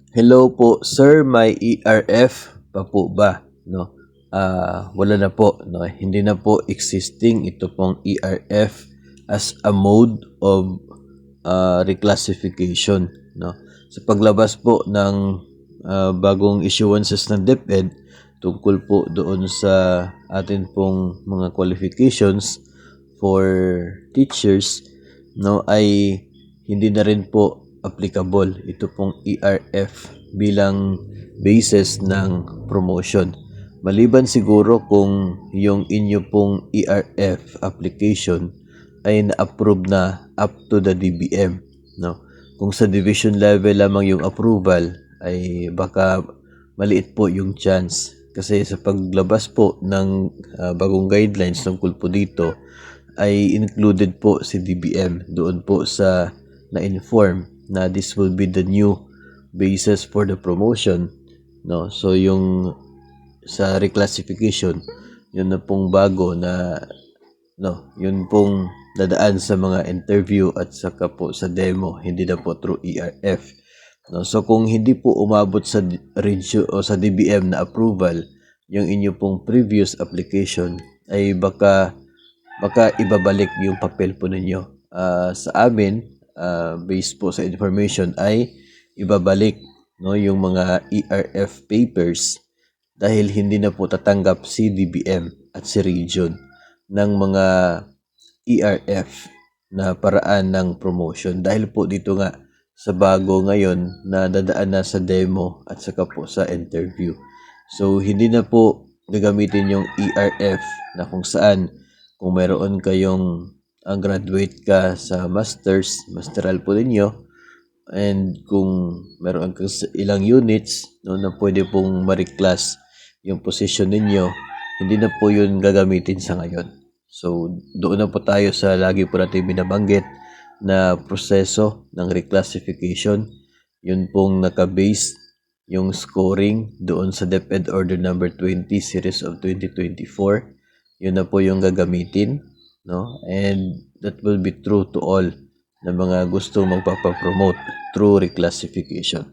Hello po, sir, may ERF pa po ba? No? Wala na po, no? Hindi na po existing ito pong ERF as a mode of reclassification, no? Sa paglabas po ng bagong issuances ng DepEd tungkol po doon sa atin pong mga qualifications for teachers, no, ay hindi na rin po applicable ito pong ERF bilang basis ng promotion. Maliban siguro kung yung inyo pong ERF application ay na-approve na up to the DBM, no? Kung sa division level lamang yung approval ay baka maliit po yung chance kasi sa paglabas po ng bagong guidelines tungkol po dito ay included po si DBM doon po sa na-inform na this will be the new basis for the promotion, no? So yung sa reclassification, yun na pong bago na, no, yun pong dadaan sa mga interview at saka po sa demo, hindi na po through ERF, no? So kung hindi po umabot sa regio o sa DBM na approval yung inyo pong previous application ay baka ibabalik yung papel po ninyo. Sa amin, based po sa information ay ibabalik, no, yung mga ERF papers dahil hindi na po tatanggap si DBM at si region ng mga ERF na paraan ng promotion dahil po dito nga sa bago ngayon na dadaan na sa demo at saka po sa interview. So hindi na po gagamitin yung ERF na kung saan kung meron kayong ang graduate ka sa masteral po ninyo, and kung meron kang ilang units, no, na pwede pong ma-reclass yung position ninyo, hindi na po yun gagamitin sa ngayon. So, doon na po tayo sa lagi po natin binabanggit na proseso ng reclassification. Yun pong naka-base yung scoring doon sa DepEd Order number 20 series of 2024. Yun na po yung gagamitin, no? And that will be true to all na mga gusto magpapapromote through reclassification.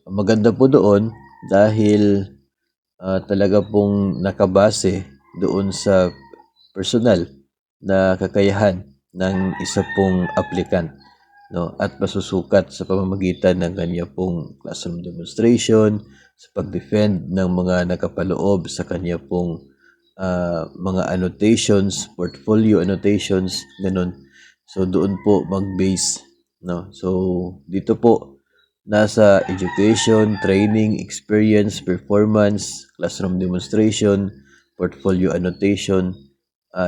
Maganda po doon dahil talaga pong nakabase doon sa personal na kakayahan ng isa pong applicant, no, at masusukat sa pamamagitan ng kanya pong classroom demonstration, sa pag-defend ng mga nakapaloob sa kanya pong mga annotations, portfolio annotations, ganun. So doon po mag-base, no. So dito po nasa education, training, experience, performance, classroom demonstration, portfolio annotation,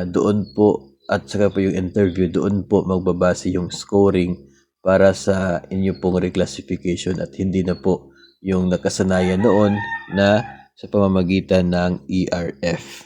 doon po at saka po yung interview, doon po magbabase yung scoring para sa inyo pong reclassification at hindi na po yung nakasanayan noon na sa pamamagitan ng ERF.